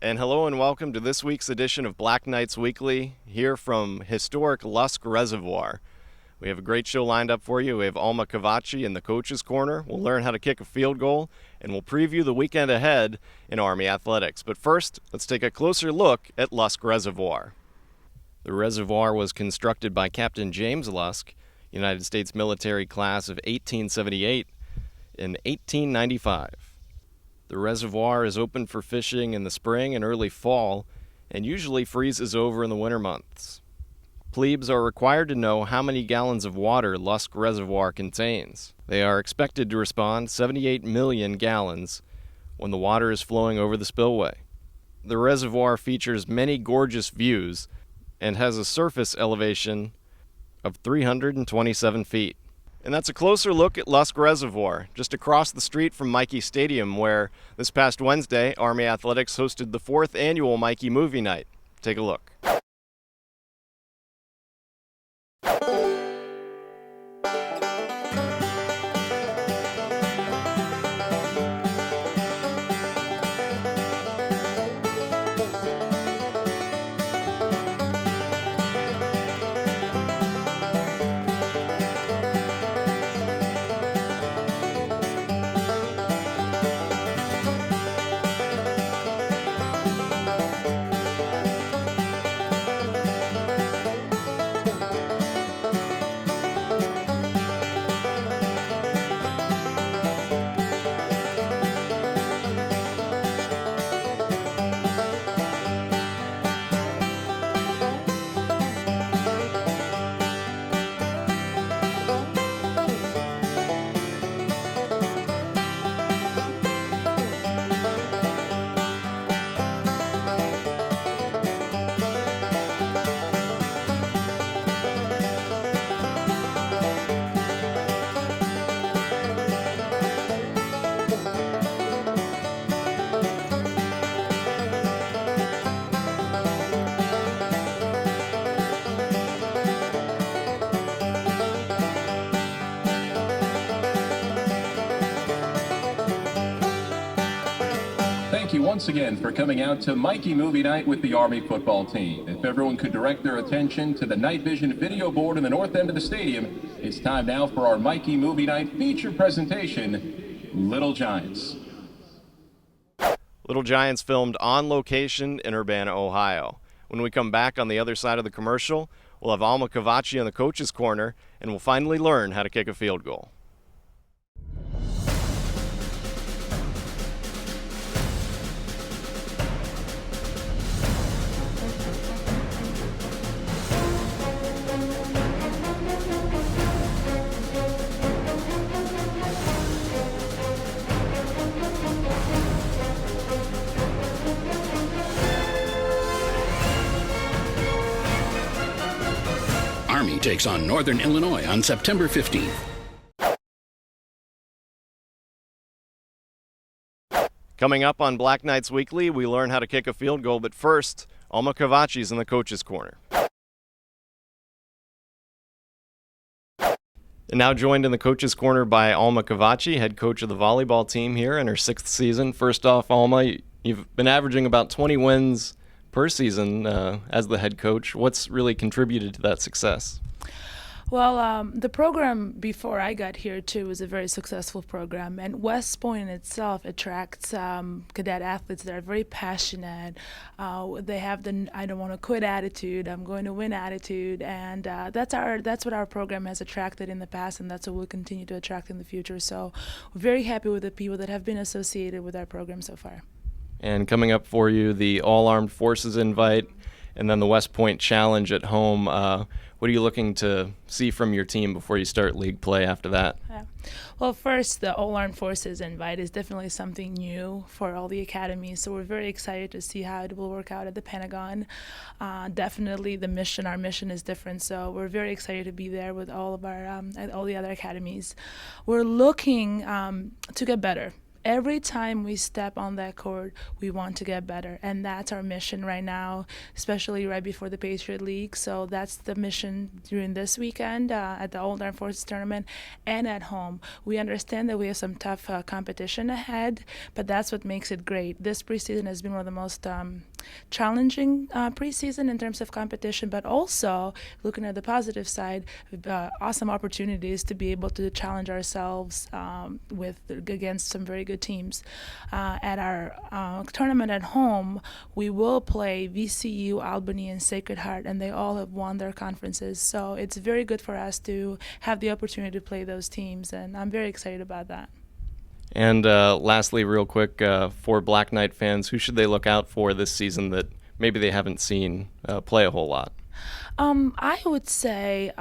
And hello and welcome to this week's edition of Black Knights Weekly, here from historic Lusk Reservoir. We have a great show lined up for you. We have Alma Cavacci in the Coach's Corner. We'll learn how to kick a field goal, and we'll preview the weekend ahead in Army athletics. But first, let's take a closer look at Lusk Reservoir. The reservoir was constructed by Captain James Lusk, United States military class of 1878, in 1895. The reservoir is open for fishing in the spring and early fall, and usually freezes over in the winter months. Plebes are required to know how many gallons of water Lusk Reservoir contains. They are expected to respond 78 million gallons when the water is flowing over the spillway. The reservoir features many gorgeous views and has a surface elevation of 327 feet. And that's a closer look at Lusk Reservoir, just across the street from Michie Stadium, where this past Wednesday, Army Athletics hosted the 4th annual Michie Movie Night. Take a look. Thank you once again for coming out to Michie Movie Night with the Army football team. If everyone could direct their attention to the night vision video board in the north end of the stadium, it's time now for our Michie Movie Night feature presentation, Little Giants. Little Giants filmed on location in Urbana, Ohio. When we come back on the other side of the commercial, we'll have Alma Cavacci in the Coach's Corner, and we'll finally learn how to kick a field goal. Army takes on Northern Illinois on September 15th. Coming up on Black Knights Weekly, we learn how to kick a field goal, but first, Alma Cavacci's in the Coach's Corner. And now joined in the Coach's Corner by Alma Cavacci, head coach of the volleyball team here in her 6th season. First off, Alma, you've been averaging about 20 wins per season as the head coach. What's really contributed to that success? Well, the program before I got here, too, was a very successful program. And West Point in itself attracts cadet athletes that are very passionate. They have the I don't want to quit attitude, I'm going to win attitude. And that's what our program has attracted in the past, and that's what we'll continue to attract in the future. So we're very happy with the people that have been associated with our program so far. And coming up for you, the All Armed Forces invite, and then the West Point Challenge at home. What are you looking to see from your team before you start league play after that? Yeah. Well, first, the All Armed Forces invite is definitely something new for all the academies, so we're very excited to see how it will work out at the Pentagon. Definitely our mission is different, so we're very excited to be there with all of our all the other academies. We're looking to get better every time we step on that court, we want to get better. And that's our mission right now, especially right before the Patriot League. So that's the mission during this weekend at the Old Armed Forces Tournament and at home. We understand that we have some tough competition ahead, but that's what makes it great. This preseason has been one of the most challenging preseason in terms of competition, but also looking at the positive side, awesome opportunities to be able to challenge ourselves against some very good teams. At our tournament at home, we will play VCU, Albany, and Sacred Heart, and they all have won their conferences. So it's very good for us to have the opportunity to play those teams, and I'm very excited about that. And lastly, real quick, for Black Knight fans, who should they look out for this season that maybe they haven't seen play a whole lot? I would say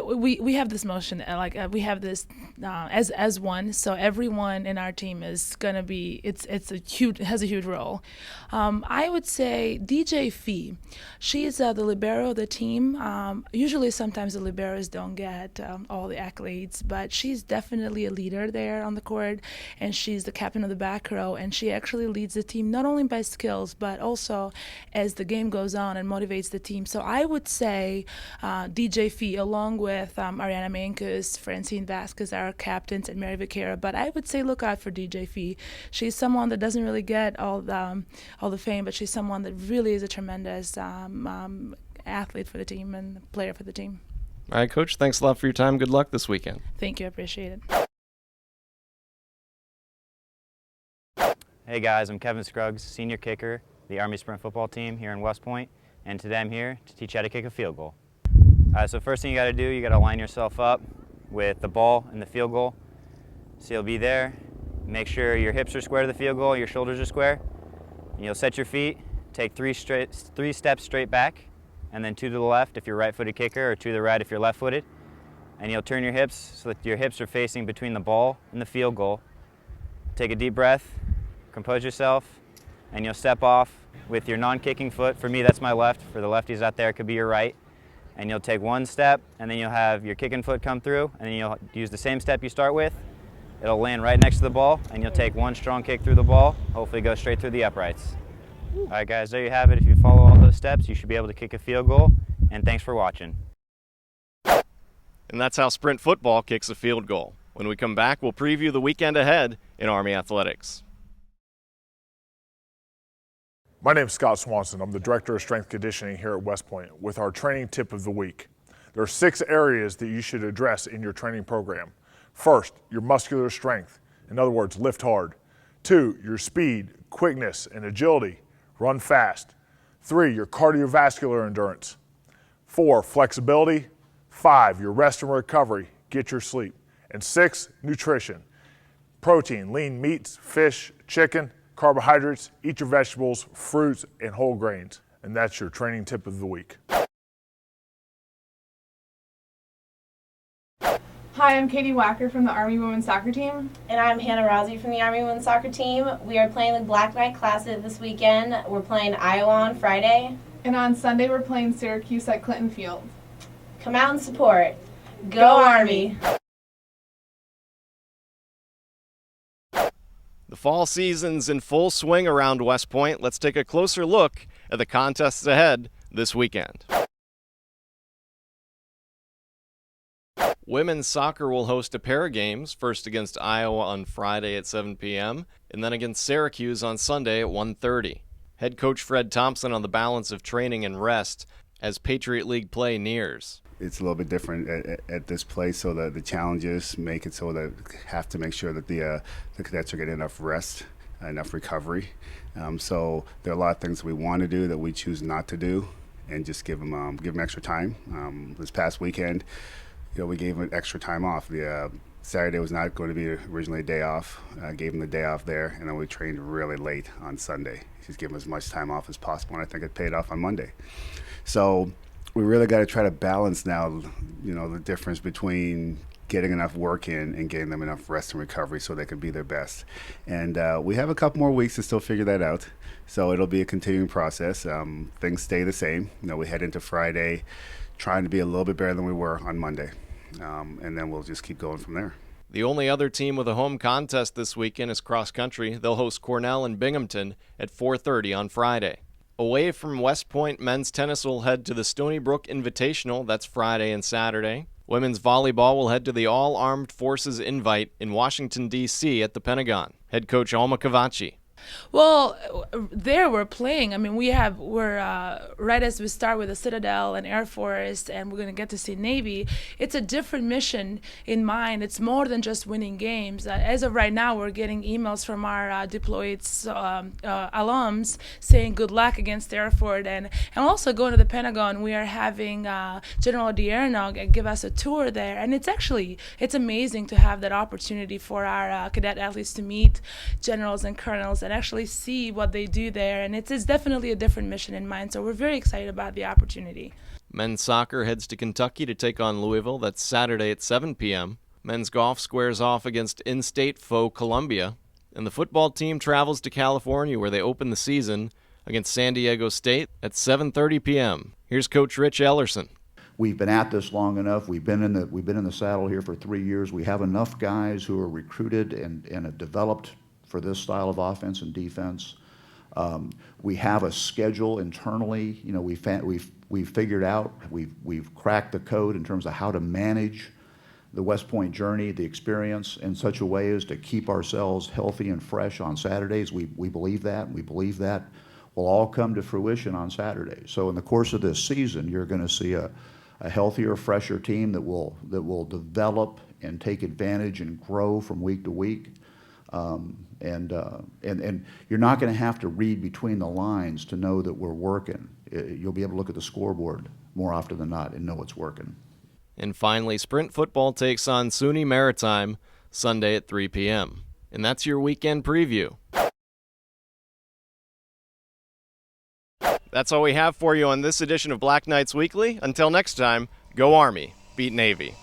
we have this motion we have this as one, so everyone in our team is gonna be it has a huge role. I would say DJ Fee, she's the libero of the team. Usually sometimes the liberos don't get all the accolades, but she's definitely a leader there on the court, and she's the captain of the back row, and she actually leads the team not only by skills but also as the game goes on and motivates the team. So I would say DJ Fee along with Ariana Mankus, Francine Vasquez, our captains, and Mary Vaquera. But I would say look out for DJ Fee. She's someone that doesn't really get all the fame, but she's someone that really is a tremendous athlete for the team and player for the team. All right, Coach, thanks a lot for your time. Good luck this weekend. Thank you. I appreciate it. Hey guys, I'm Kevin Scruggs, senior kicker, the Army Sprint football team here in West Point, and today I'm here to teach you how to kick a field goal. So first thing you got to do, you got to line yourself up with the ball and the field goal. So you'll be there. Make sure your hips are square to the field goal, your shoulders are square. And you'll set your feet, take three steps straight back, and then 2 to the left if you're right-footed kicker, or 2 to the right if you're left-footed. And you'll turn your hips so that your hips are facing between the ball and the field goal. Take a deep breath, compose yourself, and you'll step off with your non-kicking foot. For me, that's my left. For the lefties out there, it could be your right. And you'll take 1 step, and then you'll have your kicking foot come through, and then you'll use the same step you start with. It'll land right next to the ball, and you'll take 1 strong kick through the ball, hopefully go straight through the uprights. All right, guys, there you have it. If you follow all those steps, you should be able to kick a field goal, and thanks for watching. And that's how Sprint football kicks a field goal. When we come back, we'll preview the weekend ahead in Army Athletics. My name is Scott Swanson. I'm the Director of Strength Conditioning here at West Point with our training tip of the week. There are 6 areas that you should address in your training program. First, your muscular strength. In other words, lift hard. 2, your speed, quickness, and agility. Run fast. 3, your cardiovascular endurance. 4, flexibility. 5, your rest and recovery. Get your sleep. And 6, nutrition. Protein, lean meats, fish, chicken, carbohydrates, eat your vegetables, fruits, and whole grains. And that's your training tip of the week. Hi, I'm Katie Wacker from the Army Women's Soccer Team. And I'm Hannah Rousey from the Army Women's Soccer Team. We are playing the Black Knight Classic this weekend. We're playing Iowa on Friday. And on Sunday, we're playing Syracuse at Clinton Field. Come out and support. Go Army! The fall season's in full swing around West Point. Let's take a closer look at the contests ahead this weekend. Women's soccer will host a pair of games, first against Iowa on Friday at 7 p.m., and then against Syracuse on Sunday at 1:30. Head coach Fred Thompson on the balance of training and rest as Patriot League play nears. It's a little bit different at this place, so the challenges make it so that have to make sure that the cadets are getting enough rest, enough recovery. So there are a lot of things we want to do that we choose not to do, and just give them extra time. This past weekend, we gave them extra time off. The Saturday was not going to be originally a day off. Gave them the day off there, and then we trained really late on Sunday. Just give them as much time off as possible, and I think it paid off on Monday. So we really got to try to balance now, the difference between getting enough work in and getting them enough rest and recovery so they can be their best. And we have a couple more weeks to still figure that out. So it'll be a continuing process. Things stay the same. We head into Friday trying to be a little bit better than we were on Monday. and then we'll just keep going from there. The only other team with a home contest this weekend is cross country. They'll host Cornell and Binghamton at 4:30 on Friday. Away from West Point, men's tennis will head to the Stony Brook Invitational. That's Friday and Saturday. Women's volleyball will head to the All Armed Forces Invite in Washington, D.C. at the Pentagon. Head coach Alma Cavacci. Well, there we're playing. I mean, we're right as we start with the Citadel and Air Force, and we're going to get to see Navy. It's a different mission in mind. It's more than just winning games. As of right now, we're getting emails from our deployed alums saying good luck against Air Force, and also going to the Pentagon. We are having General Diernog give us a tour there, and it's amazing to have that opportunity for our cadet athletes to meet generals and colonels and actually see what they do there, and it's definitely a different mission in mind, so we're very excited about the opportunity. Men's soccer heads to Kentucky to take on Louisville. That's Saturday at 7 p.m. Men's golf squares off against in-state foe Columbia, and the football team travels to California where they open the season against San Diego State at 7:30 p.m. Here's Coach Rich Ellerson. We've been at this long enough. We've been in the saddle here for 3 years. We have enough guys who are recruited and have developed for this style of offense and defense. We have a schedule internally. You know, we've figured out, we've cracked the code in terms of how to manage the West Point journey, the experience in such a way as to keep ourselves healthy and fresh on Saturdays. We believe that, and we believe that will all come to fruition on Saturday. So in the course of this season, you're going to see a healthier, fresher team that will develop and take advantage and grow from week to week. And you're not going to have to read between the lines to know that we're working. You'll be able to look at the scoreboard more often than not and know it's working. And finally, Sprint football takes on SUNY Maritime Sunday at 3 p.m. And that's your weekend preview. That's all we have for you on this edition of Black Knights Weekly. Until next time, go Army, beat Navy.